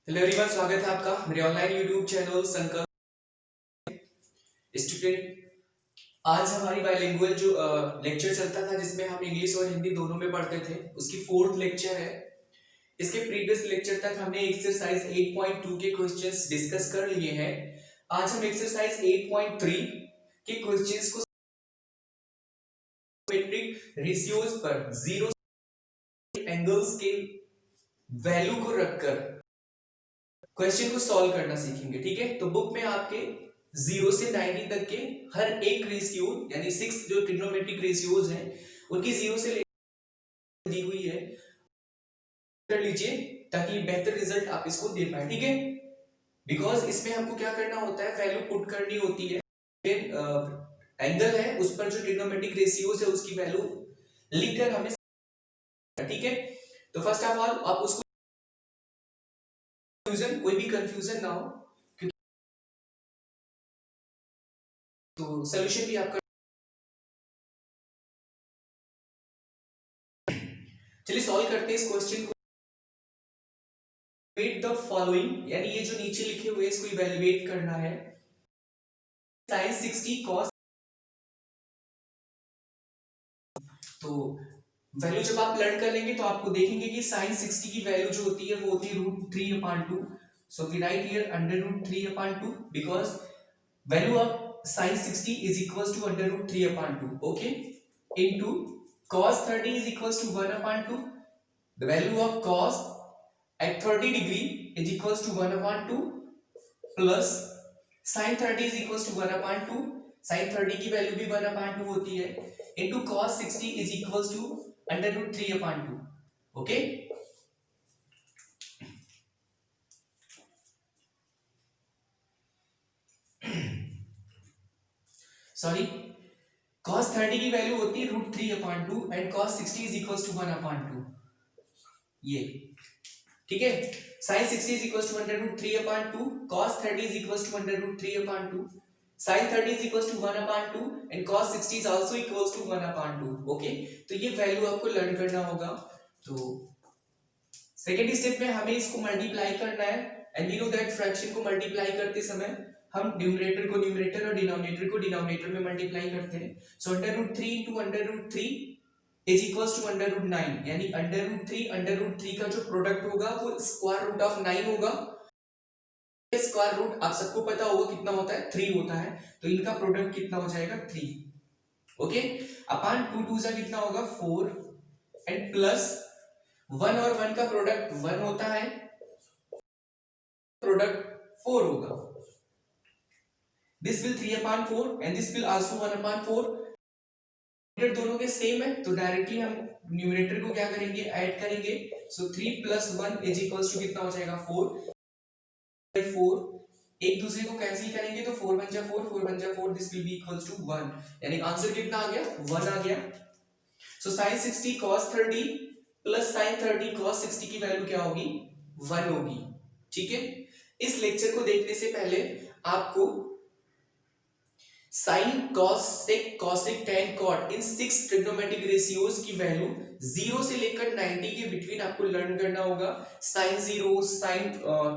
Hello everyone, स्वागत है आपका मेरे ऑनलाइन यूट्यूब चैनल संकल्प स्टूडेंट। आज हमारी बाइलिंगुअल जो लेक्चर चलता था जिसमें हम इंग्लिश और हिंदी दोनों में पढ़ते थे, उसकी फोर्थ लेक्चर है। इसके प्रीवियस लेक्चर तक हमने एक्सरसाइज 8.2 के क्वेश्चंस डिस्कस कर लिए हैं। आज हम एक्सरसाइज 8.3 के क्वेश्चंस को मेट्रिक रेशियोज पर जीरो एंगल्स के वैल्यू को रखकर क्वेश्चन को सॉल्व करना सीखेंगे। ठीक है, तो बुक में आपके 0 से 90 तक के हर एक रेशियो यानी 6 जो ट्रिग्नोमेट्रिक रेशियोज हैं उनकी 0 से दी हुई है, कर लीजिए ताकि बेहतर रिजल्ट आप इसको दे पाए। ठीक है, बिकॉज इसमें हमको क्या करना होता है, वैल्यू पुट करनी होती है। एंगल है उस पर जो ट्रिग्नोमेट्रिक रेशियोज है उसकी वैल्यू लिखकर हमें। ठीक है, तो फर्स्ट ऑफ ऑल आप उसको कोई भी कंफ्यूजन ना हो, तो सोल्यूशन भी आपका। चलिए सॉल्व करते हैं इस क्वेश्चन को। द फॉलोइंग यानी ये जो नीचे लिखे हुए इसको इवैल्यूएट करना है। sin 60 cos, तो वैल्यू जब आप लर्न कर लेंगे तो आपको देखेंगे कि sin 60 की वैल्यू जो होती है वो होती है √3/2। So we write here √3/2 because value of sin 60 is equals to √3/2। Okay, into cos 30 is equals to 1/2। The value of cos at 30 degree is equals to 1/2 plus sin 30 is equals to 1/2। sin 30 की value भी 1/2 होती है, into cos 60 is equals to √3/2। Okay, sorry, cos 30 की value होती है √3/2 and cos 60 is equals to 1/2। ये ठीक है, sin 60 is equals to √3/2, cos 30 is equals to √3/2, sin 30 is equals to 1/2 and cos 60 is also equals to 1/2। Okay, तो ये value आपको learn करना होगा। तो सेकेंड स्टेप में हमें इसको मल्टीप्लाई करना है and we know that fraction को मल्टीप्लाई करते समय हम न्यूमरेटर को न्यूमरेटर और डिनोमिनेटर को डिनोमिनेटर में मल्टीप्लाई करते हैं। सो √3 into √3 इज इक्वल्स टू √9, यानी √3 का जो प्रोडक्ट होगा वो स्क्वायर रूट ऑफ 9 होगा। स्क्वायर रूट आप सबको पता होगा कितना होता है, 3 होता है, तो इनका प्रोडक्ट कितना हो जाएगा 3। ओके, अपान 2 2 जा कितना होगा 4 एंड प्लस 1 और 1 का प्रोडक्ट 1 होता है, प्रोडक्ट 4 होगा। This will 3/4 and this will also 1/4। दोनों के सेम है तो डायरेक्टली हम न्यूमरेटर को क्या करेंगे, ऐड करेंगे। सो 3 + 1 इज इक्वल्स टू कितना हो जाएगा 4। एक दूसरे को कैंसिल करेंगे तो 4 1 जा 4, 4 1 जा 4, this will be equals to 1, यानी आंसर कितना आ गया 1 आ गया। So sin 60 cos 30 plus sin 30 cos 60 की वैल्यू क्या होगी 1 होगी। ठीक है, इस लेक्चर को देखने से पहले आपको sin cos sec cosec tan cot इन 6 ट्रिग्नोमेट्रिक रेशियोज की वैल्यू 0 से लेकर 90 के बिटवीन आपको लर्न करना होगा। sin 0, sin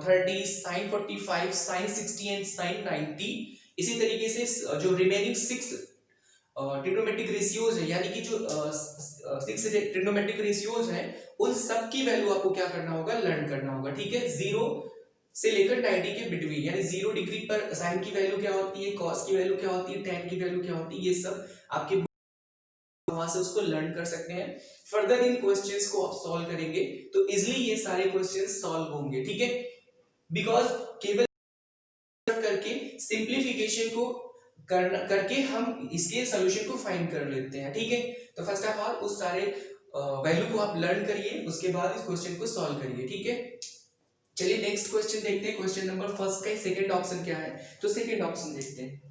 30, sin 45, sin 60 and sin 90। इसी तरीके से जो रिमेनिंग 6 ट्रिग्नोमेट्रिक रेशियोज है यानी कि जो 6 ट्रिग्नोमेट्रिक रेशियोज हैं उन सब की वैल्यू आपको क्या करना होगा, लर्न करना होगा। ठीक है, 0 से लेकर 90 के बिटवीन, यानी 0 डिग्री पर साइन की वैल्यू क्या होती है, कॉस की वैल्यू क्या होती है, टेन की वैल्यू क्या होती है, ये सब आपके वहां से उसको लर्न कर सकते हैं। फर्दर इन क्वेश्चंस को आप सॉल्व करेंगे तो इजीली ये सारे क्वेश्चंस सॉल्व होंगे। ठीक है, बिकॉज केवल करके सिंप्लीफिकेशन को करके हम इसके सॉल्यूशन को फाइंड कर लेते हैं। ठीक है, तो फर्स्ट ऑफ ऑल उस सारे वैल्यू को आप लर्न करिए, उसके बाद इस क्वेश्चन को सॉल्व करिए। ठीक है, चलिए नेक्स्ट क्वेश्चन देखते हैं। क्वेश्चन नंबर फर्स्ट का सेकंड ऑप्शन क्या है, तो सेकंड ऑप्शन देखते हैं।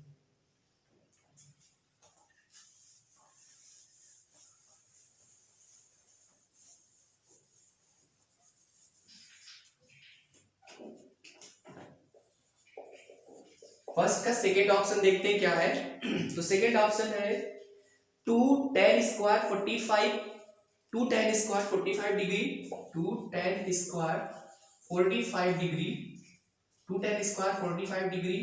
फर्स्ट का सेकंड ऑप्शन देखते हैं क्या है। तो सेकंड ऑप्शन है 2 tan square 45, 2 tan square 45 degree, 2 tan square 45 degree, 2 tan square 45 degree,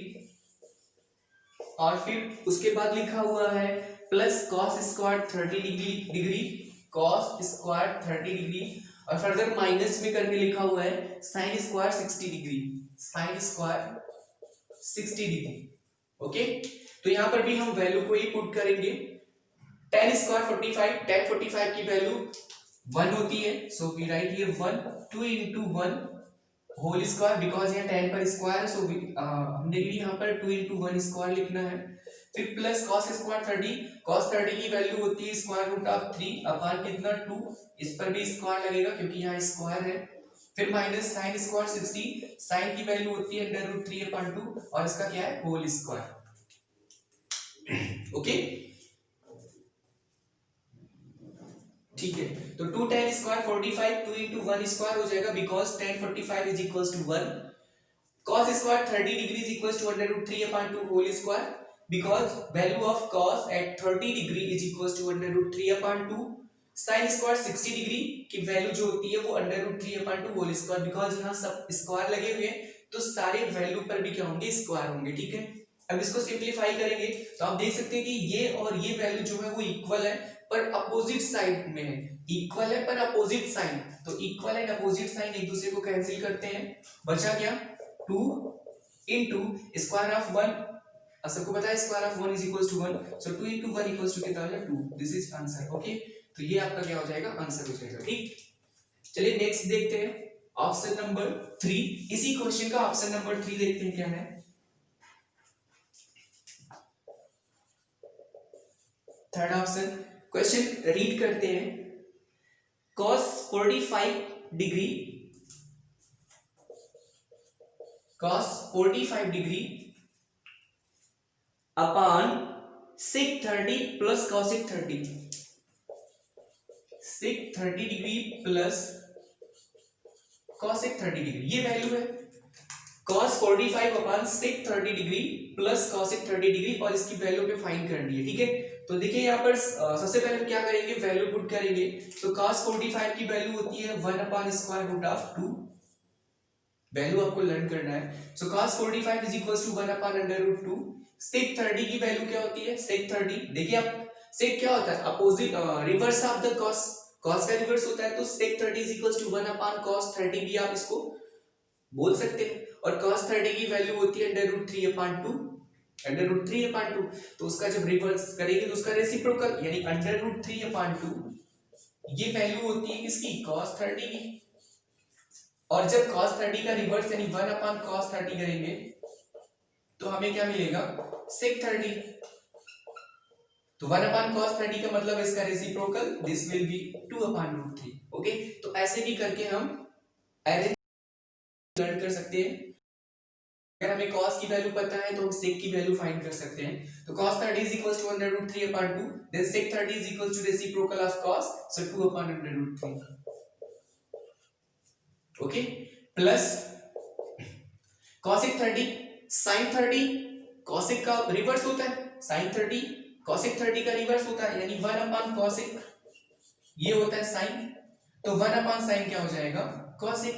और फिर उसके बाद लिखा हुआ है plus cos square 30 degree, cos square 30 degree, और फर्दर माइनस में करके लिखा हुआ है sine square 60 degree, sine square 60 degree. Okay, तो यहां पर भी हम वैल्यू को ही पुट करेंगे। tan स्क्वायर 45, tan 45 की वैल्यू 1 होती है, so we write here 1, 2 into 1 whole square, because यहाँ tan पर स्क्वायर, सो हमने भी यहाँ पर 2 into 1 स्क्वायर लिखना है। फिर प्लस cos स्क्वायर 30, cos 30 की वैल्यू होती है स्क्वायर रूट ऑफ 3 अपॉन कितना 2, इस पर भी स्क्वायर लगेगा क्योंकि यहाँ स्क्वायर है। फिर माइनस साइन स्क्वायर 60, साइन की वैल्यू होती है अंडर रूट 3 अपॉन 2, और इसका क्या है होल स्क्वायर। ओके, ठीक है, तो 2 tan स्क्वायर 45, 2 into 1 स्क्वायर हो जाएगा, because tan 45 is equals to 1, cos square 30 degree is equals to under root 3 upon 2 whole square, because value of cos at 30 degree is equals to under root 3 upon 2, sin square 60 degree की value जो होती है वो under root 3 upon 2 whole square, because यहाँ सब square लगे हुए हैं तो सारे वैल्यू पर भी क्या होंगे स्क्वायर होंगे। ठीक है, अब इसको सिंप्लीफाई करेंगे तो आप देख सकते हैं कि ये और ये वैल्यू जो है वो इक्वल है पर अपोजिट साइड में है, इक्वल है पर अपोजिट साइन, तो इक्वल एंड अपोजिट साइन एक दूसरे को कैंसिल करते हैं, बचा क्या 2 into स्क्वायर ऑफ 1, सबको पता है square of 1 is equals to 1, so 2 into 1 equals to कितना हो जाएगा 2, दिस इज आंसर। ओके, तो ये आपका क्या हो जाएगा आंसर हो जाएगा। ठीक, चलिए नेक्स्ट देखते हैं ऑप्शन नंबर 3, इसी क्वेश्चन का ऑप्शन नंबर 3 देखते हैं क्या है। थर्ड ऑप्शन, क्वेश्चन रीड करते हैं, cos 45 degree, cos 45 degree upon sec 30 plus cosec 30, sec 30 degree plus cosec 30 degree, ये वैल्यू है cos 45 upon sec 30 degree plus cosec 30 degree, और इसकी वैल्यू पे फाइंड करनी है। ठीक है, तो देखिए यहाँ पर सबसे पहले क्या करेंगे, वैल्यू पुट करेंगे, तो cos 45 की वैल्यू होती है 1 upon square root of 2, value आपको लर्न करना है, so cos 45 is equals to 1 upon under root 2, sec 30 की वैल्यू क्या होती है, sec 30, देखिए आप sec क्या होता है opposite reverse of the cos, cos का रिवर्स होता है, तो sec 30 is equals to 1 upon cos 30 भी आप इसको बोल सकते हैं, और cos 30 की वैल्यू होती है under root 3 upon 2, under root 3 upon 2, तो उसका जब रिवर्स करेंगे तो उसका रेसिप्रोकल यानी अंडर रूट 3 अपॉन 2, ये वैल्यू होती है किसकी cos 30 की, और जब cos 30 का रिवर्स यानी 1 अपॉन cos 30 करेंगे तो हमें क्या मिलेगा sec 30, तो 1 अपॉन cos 30 का मतलब इसका reciprocal this will be 2 upon root 3। Okay, तो ऐसे भी करके हम अरेंज लर्न कर सकते हैं, अगर हमें cos की वैल्यू पता है तो हम sec की वैल्यू फाइंड कर सकते हैं, तो cos 30 is equals to under root 3 upon 2, then sec 30 is equals to reciprocal of cos, so 2 upon under root 3, okay, plus cosec 30 sin 30, cosec का रिवर्स होता है sin 30, cosec 30 का रिवर्स होता है यानी 1 upon cosec, ये होता है sin, तो 1 upon sin क्या हो जाएगा cosec,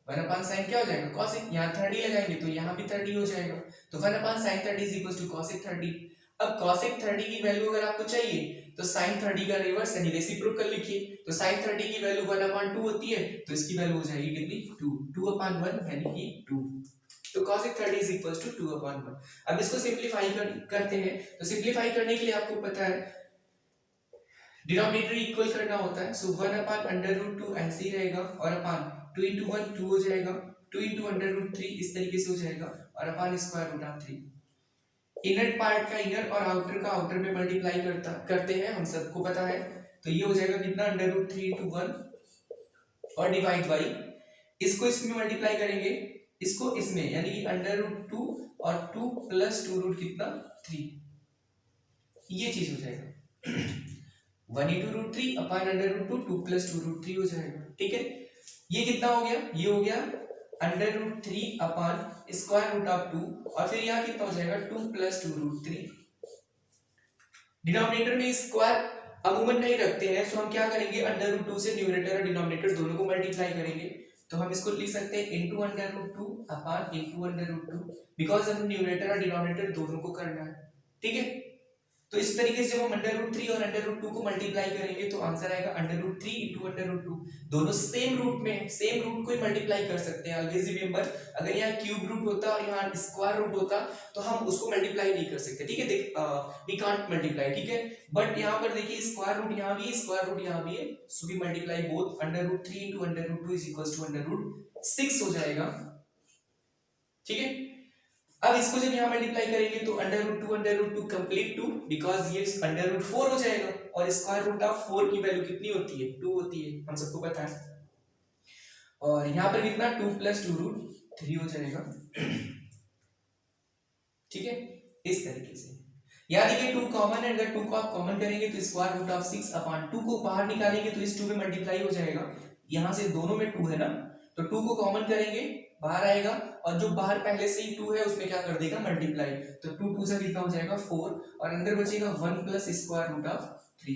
1 upon sin क्या हो जाएगा cosec, यहाँ 30 लगाएंगे तो यहाँ भी 30 हो जाएगा, तो 1 upon sin 30 is equals to cosec 30। अब cosec 30 की वैल्यू अगर आपको चाहिए तो sin 30 का रिवर्स यानी रेसिप्रोकल लिखिए, तो sin 30 की वैल्यू 1 upon 2 होती है, तो इसकी वैल्यू हो जाएगी कितनी 2, 2 upon 1 यानी कि 2, तो cosec 30 is equals to 2 upon 1। अब इसको सिंप्लीफाई करते हैं, तो सिंप्लीफाई करने के लिए आपको पता है डिनोमिनेटर इक्वल करना होता है, सो 1 upon under root 2 ऐसे ही रहेगा, और अपॉन 2 into 1 2 हो जाएगा, 2 into under root 3 इस तरीके से हो जाएगा, और upon square root of 3, inner part का इनर और आउटर का आउटर में मल्टीप्लाई करते हैं, हम सबको पता है, तो ये हो जाएगा कितना अंडर रूट 3 into 1 और डिवाइड बाई, इसको इसमें मल्टीप्लाई करेंगे, इसको इसमें यानी कि अंडर रूट 2 और 2 प्लस 2 रूट कितना 3, ये चीज हो जाएगा 1 into root 3 upon under root 2, 2 plus 2 root 3 हो जाएगा। ठीक है, ये कितना हो गया, ये हो गया under root 3 upon square root of 2, और फिर यहाँ कितना हो जाएगा 2 प्लस 2 रूट 3। डिनोमिनेटर में स्क्वायर अमूमन नहीं रखते हैं, सो हम क्या करेंगे अंडर रूट 2 से न्यूमरेटर और डिनोमिनेटर दोनों को मल्टीप्लाई करेंगे, तो हम इसको लिख सकते हैं into under root two upon into under root two, because हमें न्यूमरेटर और डिनोमिनेटर दोनों को करना है, ठीक है। तो इस तरीके से जब हम अंडर रूट थ्री और अंडर रूट टू को मल्टीप्लाई करेंगे तो आंसर आएगा under root three into under root two. दोनों सेम रूट में, सेम रूट को ही मल्टीप्लाई कर सकते हैं। ऑलवेज रिमेंबर, अगर यहाँ क्यूब रूट होता और यहाँ स्क्वायर रूट होता तो हम उसको मल्टीप्लाई नहीं कर सकते, ठीक है। देख वी कांट मल्टीप्लाई, ठीक है। बट यहाँ पर देखिए स्क्वायर रूट यहाँ भी है, स्क्वायर रूट यहाँ भी है, so we multiply both. Under root three into under root two is equal to under root six हो जाएगा, ठीक है। अब इसको जब यहाँ मल्टीप्लाई करेंगे तो under root two complete two, because ये अंडर रूट फोर हो जाएगा, और स्क्वायर रूट ऑफ फोर की वैल्यू कितनी होती है, टू होती है, हम सबको पता है। और यहाँ पर कितना, two plus two root three हो जाएगा, ठीक है। इस तरीके से याद रखिए टू कॉमन है, अगर टू को आप कॉमन करेंगे तो square root of six upon two को बाहर निकालेंगे तो इस टू में मल्टीप्लाई हो जाएगा, यहाँ से दोनों में टू है ना, तो टू को कॉमन करेंगे बाहर आएगा, और जो बाहर पहले से ही टू है उसमें क्या कर देगा, मल्टीप्लाई। तो टू टू से कितना हो जाएगा, फोर, और अंदर बचेगा one plus square root of three.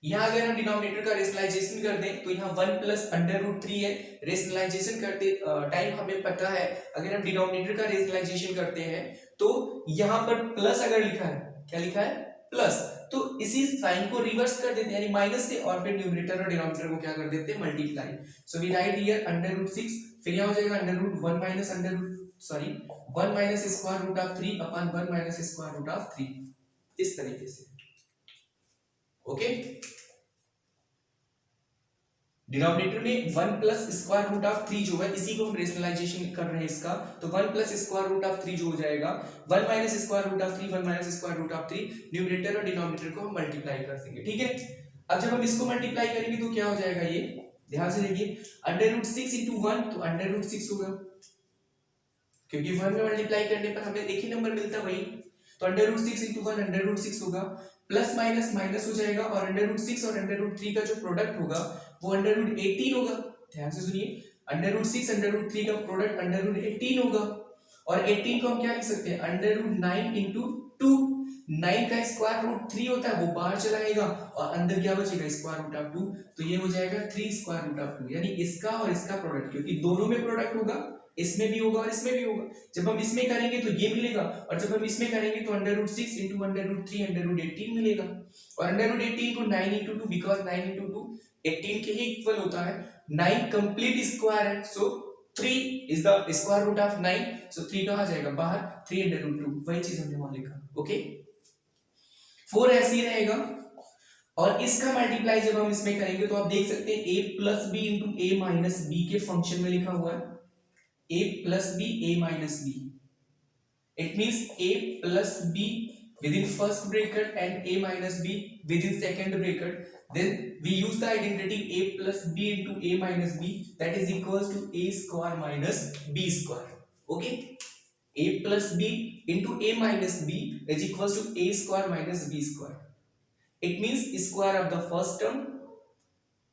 यहाँ अगर हम डिनोमिनेटर का रेशनलाइजेशन कर दें तो यहाँ one plus under root three है। रेशनलाइजेशन करते टाइम हमें पता है, अगर हम डिनोमिनेटर का रेशनलाइजेशन करते हैं तो यहाँ पर प्लस अगर लिखा है, क्या लिखा है, प्लस, तो इसी साइन को रिवर्स कर देते हैं, यानी माइनस से, और फिर न्यूमरेटर और डिनोमिनेटर को क्या कर देते हैं, multiply. So we write here under root six, फिर यहाँ हो जाएगा under root one minus under root, sorry, one minus square root of three upon one minus square root of three, इस तरीके से, ओके। डिनोमिनेटर में one plus square root of three जो है, इसी को हम रेशनलाइजेशन कर रहे हैं इसका, तो one plus square root of three जो हो जाएगा, one minus square root of three, one minus square root of three, numerator और डिनोमिनेटर को हम मल्टीप्लाई कर देंगे, ठीक है। अब जब हम इसको मल्टीप्लाई करेंगे तो क्या हो जाएगा, ये ध्यान से देखिए, under root six into one, तो अंडर रूट सिक्स होगा, क्योंकि वन में मल्टीप्लाई करने पर हमें एक ही नंबर मिलता है वही, तो under root six into one under root six होगा, प्लस माइनस माइनस हो जाएगा, और अंडर रूट सिक्स और अंडर रूट थ्री का जो प्रोडक्ट होगा वो अंडर रूट 18 होगा। ध्यान से सुनिए, under root six under root three का प्रोडक्ट अंडर रूट 18 होगा, और 18 को हम क्या लिख सकते हैं, under root nine into two, nine का स्क्वायर रूट थ्री होता है, वो बाहर चला जाएगा, और अंदर क्या बचेगा, स्क्वायर रूट ऑफ टू, तो ये हो जाएगा three square root of two, यानी इसका और इसका प्रोडक्ट, क्योंकि दोनों में प्रोडक्ट होगा, इसमें भी होगा और इसमें भी होगा, जब हम इसमें करेंगे तो ये मिलेगा, और जब हम इसमें करेंगे तो under root six into under root three under root 18 मिलेगा, और अंडर रूट 18 को 9 into two, because 9 into two 18 के ही इक्वल होता है, 9 कंप्लीट स्क्वायर है, so 3 is the square root of 9, so 3 कहाँ जाएगा बाहर, 3 अंडर रूट टू, वही चीज हमने वहां लिखा, ओके। 4 ऐसे ही रहेगा, और इसका मल्टीप्लाई जब हम इसमें करेंगे तो आप देख सकते हैं a plus B into A minus B के फंक्शन में लिखा हुआ है, a plus b a minus b, it means a plus b within first bracket and a minus b within second bracket, then we use the identity a plus b into a minus b, that is equals to a square minus b square, okay. A plus b into a minus b is equals to a square minus b square, it means square of the first term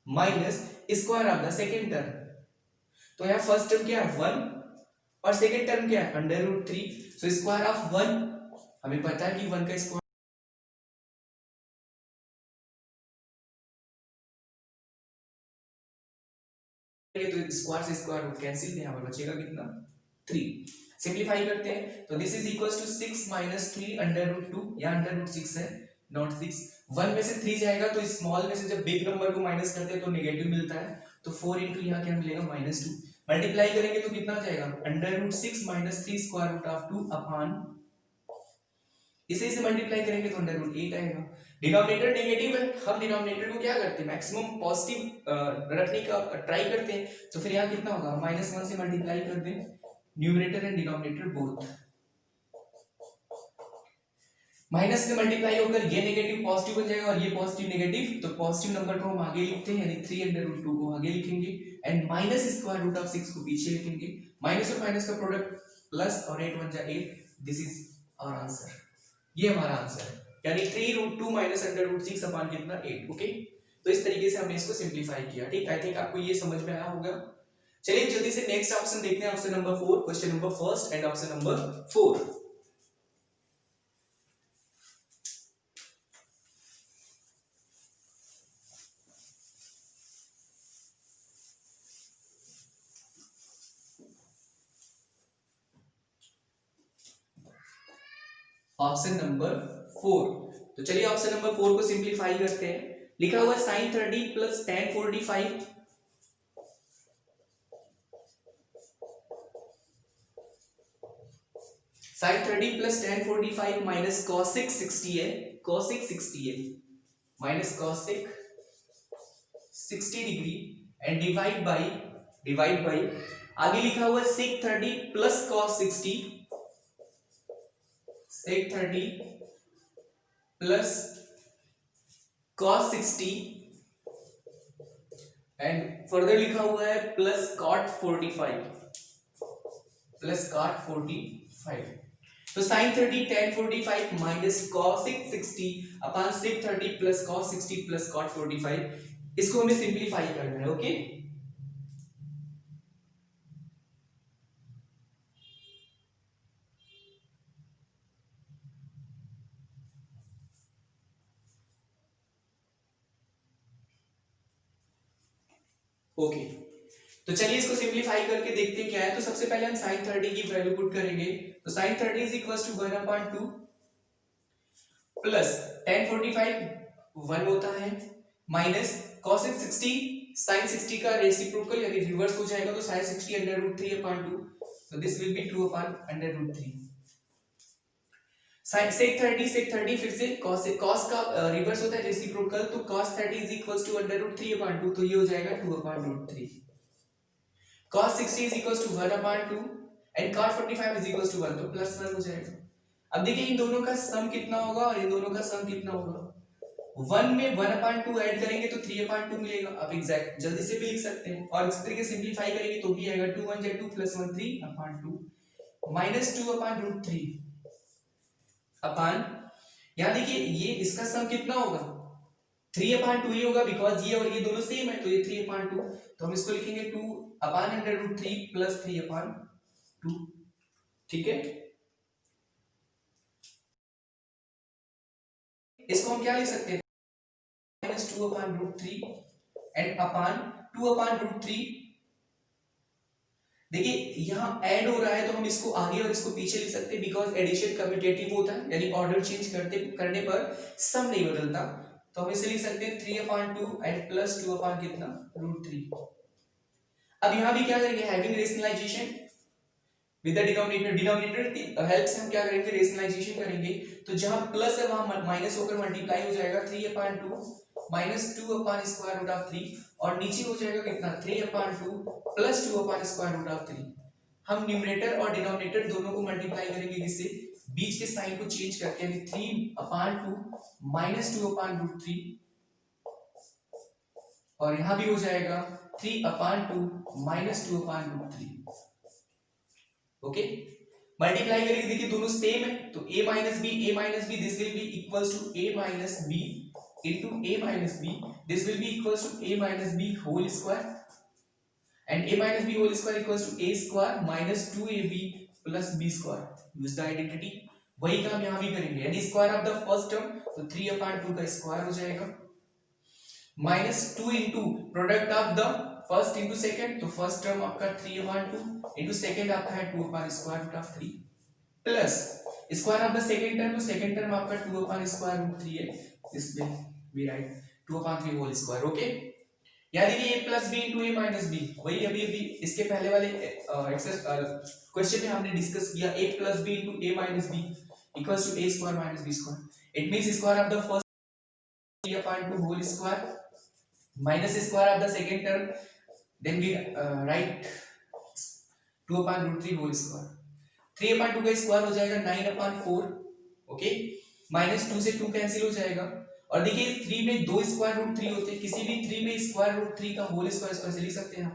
minus square of the second term, तो यहाँ first term क्या है, one, और second term क्या है, under root three, so square of one, हमें पता है कि वन का स्क्वायर, तो स्क्वायर से स्क्वायर रूट कैंसिल, यहाँ पर बचेगा कितना, थ्री। सिंप्लीफाई करते हैं तो this is equals to six minus three under root two, यहाँ अंडर रूट सिक्स है, नॉट सिक्स, वन में से थ्री जाएगा तो स्मॉल में से जब बिग नंबर को माइनस करते हैं तो नेगेटिव मिलता है, तो फोर इंटू यहाँ क्या मिलेगा, माइनस टू, मल्टीप्लाई करेंगे तो कितना हो जाएगा, under root six minus three square root of two upon, इसे से मल्टीप्लाई करेंगे तो अंडर रूट एट आएगा। डिनोमिनेटर नेगेटिव है, हम डिनोमिनेटर को क्या करते हैं, मैक्सिमम पॉजिटिव रखने का ट्राई करते हैं, तो फिर यहाँ कितना होगा, माइनस वन से मल्टीप्लाई कर दें, numerator and denominator both, minus से मल्टीप्लाई होकर ये नेगेटिव पॉजिटिव बन जाएगा, और ये पॉजिटिव नेगेटिव, तो पॉजिटिव नंबर को हम आगे लिखते हैं, यानी थ्री अंडर रूट टू को आगे लिखेंगे, and minus square root of six को पीछे लिखेंगे, माइनस और माइनस का प्रोडक्ट प्लस, और एट वन जा eight, this is our answer, ये हमारा आंसर है, यानी three root two minus under root six upon कितना, एट, ओके। तो इस तरीके से हमने इसको सिंप्लीफाई किया, ठीक, आई थिंक आपको ये समझ में आया होगा। चलिए जल्दी से नेक्स्ट ऑप्शन देखते हैं, option number 4, question number first and option number 4। Option number 4। तो चलिए ऑप्शन नंबर 4 को सिंप्लीफाई करते हैं। लिखा हुआ sin 30 plus tan 45, sin 30 plus tan 45 minus cosec 60 है, cosec 60 है minus cosec 60 degree and divide by आगे लिखा हुआ sec 30 plus cos 60, sec 30 plus cos 60 and further लिखा हुआ है प्लस cot 45, प्लस cot 45। तो sin 30 tan 45 minus cosec 60 upon sec 30 plus cos 60 plus cot 45, इसको हमें सिंप्लीफाई करना है। ओके ओके तो चलिए इसको सिंप्लीफाई करके देखते हैं क्या है। तो सबसे पहले हम sin 30 की वैल्यू पुट करेंगे। तो sin 30 is equal to 1/2 plus tan 45 1 होता है माइनस cosec 60 sin 60 का रेसिप्रोकल यानी रिवर्स हो जाएगा, तो sin 60 √3/2, so this will be 2/√3। sin sec 30 फिर से cos का रिवर्स होता है रेसिप्रोकल, तो cos 30 इज इक्वल टू √3/2, तो ये हो जाएगा 2/√3। cos 60 is equal to 1/2 and cot 45 is equal to 1, तो +1 हो जाएगा। अब देखिए इन दोनों का सम कितना होगा और इन दोनों का सम कितना होगा। 1 में 1/2 ऐड करेंगे तो 3/2 मिलेगा। आप एग्जैक्ट जल्दी से भी लिख सकते हैं और इस तरीके से सिंपलीफाई करेंगे तो भी आएगा 2 1 2 + 1 3/2 माइनस 2/√3 अपान, यहां देखिए ये इसका सम कितना होगा 3/2 ही होगा, बिकॉज ये और ये दोनों सेम है, तो ये 3/2, तो हम इसको लिखेंगे 2/√3 + 3/2। ठीक है, इसको हम क्या लिख सकते हैं -2/√3 एंड अपान 2/√3। देखिए यहां ऐड हो रहा है तो हम इसको आगे और इसको पीछे लिख सकते हैं, बिकॉज एडिशन कम्यूटेटिव होता है, यानी ऑर्डर चेंज करने पर सम नहीं बदलता, तो हम इसे लिख सकते हैं 3/2 एंड प्लस 2 अपान कितना √3। अब यहां भी क्या करेंगे, having rationalisation with the denominator help से हम क्या करेंगे रेशनलाइजेशन करेंगे, तो जहां प्लस है वहां माइनस होकर मल्टीप्लाई हो जाएगा 3/2 माइनस 2/√3 और नीचे हो जाएगा कितना 3/2 प्लस 2/√3। हम न्यूमरेटर और डिनोमिनेटर दोनों को मल्टीप्लाई करेंगे, जिससे बीच के साइन को चेंज करके यानी 3/2 माइनस 2/√3 और यहां भी हो जाएगा 3/2 माइनस 2/√3। ओके मल्टीप्लाई करेंगे, देखिए दोनों सेम है, तो a minus B this will be equals to a minus B into a minus b, this will be equals to a minus b whole square and a minus b whole square equals to a square minus 2ab plus b square। use the identity, वही काम यहाँ भी करेंगे, यानी square of the first term तो 3/2 का square हो जाएगा minus 2 into product of the first into second, तो फर्स्ट टर्म आपका 3/2 इंटू सेकेंड आपका है 2/√3 plus square of the second term, तो सेकेंड टर्म आपका 2/√3 है, this will be right 2/3 whole square। Okay यानी कि a plus b into a minus b, वही अभी इसके पहले वाले क्वेश्चन में हमने डिस्कस किया a plus b into a minus b equals to a square minus b square। it means square of the first 3/2 whole square minus square of the second term, then we write 2/√3 whole square। 3/2 का square हो जाएगा 9/4। Okay minus 2 से 2 cancel हो जाएगा और देखिए 3 में 2 √3 होते हैं, किसी भी 3 में √3 का होल स्क्वायर इसको ऐसे लिख सकते हैं हम,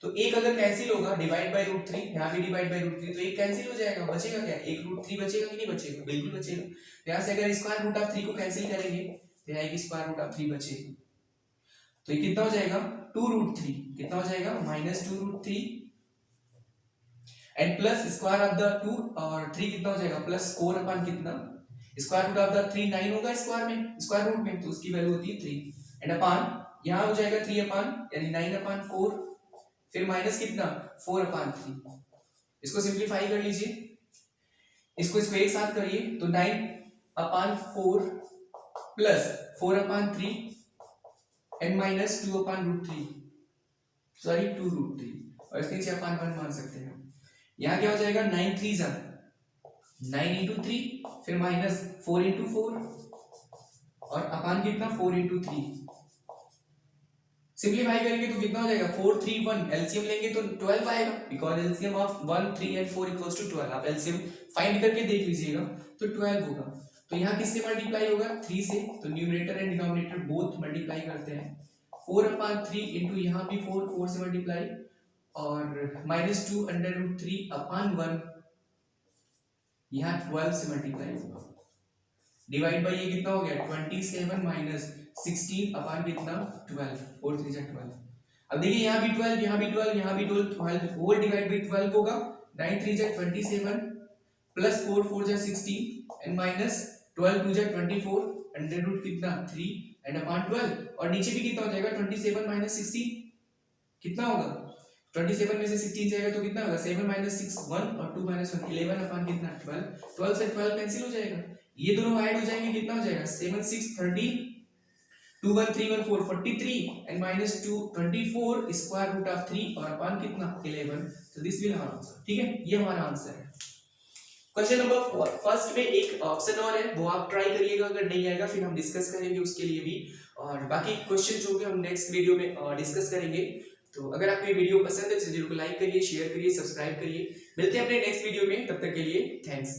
तो एक अगर कैंसिल होगा डिवाइड बाय √3, यहां भी डिवाइड बाय √3, तो एक कैंसिल हो जाएगा, बचेगा क्या एक √3 बचेगा कि नहीं बचेगा, बिल्कुल बचेगा। तो यहां से अगर स्क्वायर रूट ऑफ 3 को कैंसिल करेंगे तो यहां एक स्क्वायर रूट ऑफ 3 बचेगा, तो ये कितना हो जाएगा 2√3, कितना हो जाएगा -2√3 and plus square of the 2 और 3 कितना हो जाएगा +4 अपान कितना स्क्वायर रूट ऑफ द 3 9 होगा स्क्वायर रूट में, तो उसकी वैल्यू होती है 3 एंड अपान यहां हो जाएगा 3 अपान यानी 9/4 फिर माइनस कितना 4/3। इसको सिंपलीफाई कर लीजिए, इसको एक साथ करिए तो 9/4 प्लस 4/3 एंड माइनस 2/√3, सॉरी 2√3, और इसके नीचे अपन 1 मान सकते हैं। यहाँ क्या हो जाएगा 9 3 जा 9 into 3, फिर माइनस 4 into 4 और अपान कितना 4 into 3। सिंप्लीफाई करेंगे तो कितना हो जाएगा 4 3 1, एलसीएम लेंगे तो 12 आएगा, because LCM of 1 3 and 4 equals to 12। आप एलसीएम फाइंड करके देख लीजिएगा तो 12 होगा। तो यहाँ किससे मल्टीप्लाई होगा 3 से, तो numerator and denominator both multiply करते हैं। 4/3 इंटू यहाँ भी 4 से मल्टीप्लाई और -2 √3/1 यहाँ 12 से मल्टीप्लाई होगा, डिवाइड बाय ये कितना हो गया 27 माइनस 16 अपान कितना 12, 4 3 12। अब देखिए यहाँ भी 12, यहाँ भी 12, यहाँ भी 12 होल डिवाइड बाय 12 होगा। 9 3 27 plus 4 4 16 and minus 12 2 24 under root कितना 3 एंड अपान 12, और नीचे भी कितना हो जाएगा 27 माइनस 16 कितना होगा 27 में से 16 जाएगा तो कितना होगा 7 माइनस 6 1 और 2 माइनस 1 11 अपान कितना 12, 12 से 12 कैंसिल हो जाएगा, ये दोनों ऐड हो जाएंगे कितना हो जाएगा 7 6 30 2 1 3 1 4 43 and minus 2 24 square root of 3 और अपान कितना 11। तो दिस विल आवर आंसर। ठीक है, ये हमारा आंसर है। क्वेश्चन नंबर फर्स्ट में एक ऑप्शन और है, वो आप ट्राई करिएगा, अगर नहीं आएगा फिर हम डिस्कस करेंगे उसके लिए भी, और बाकी क्वेश्चन जो भी हम नेक्स्ट वीडियो में डिस्कस करेंगे। तो अगर आपको ये वीडियो पसंद है तो वीडियो को लाइक करिए, शेयर करिए, सब्सक्राइब करिए। मिलते हैं अपने नेक्स्ट वीडियो में, तब तक के लिए थैंक्स।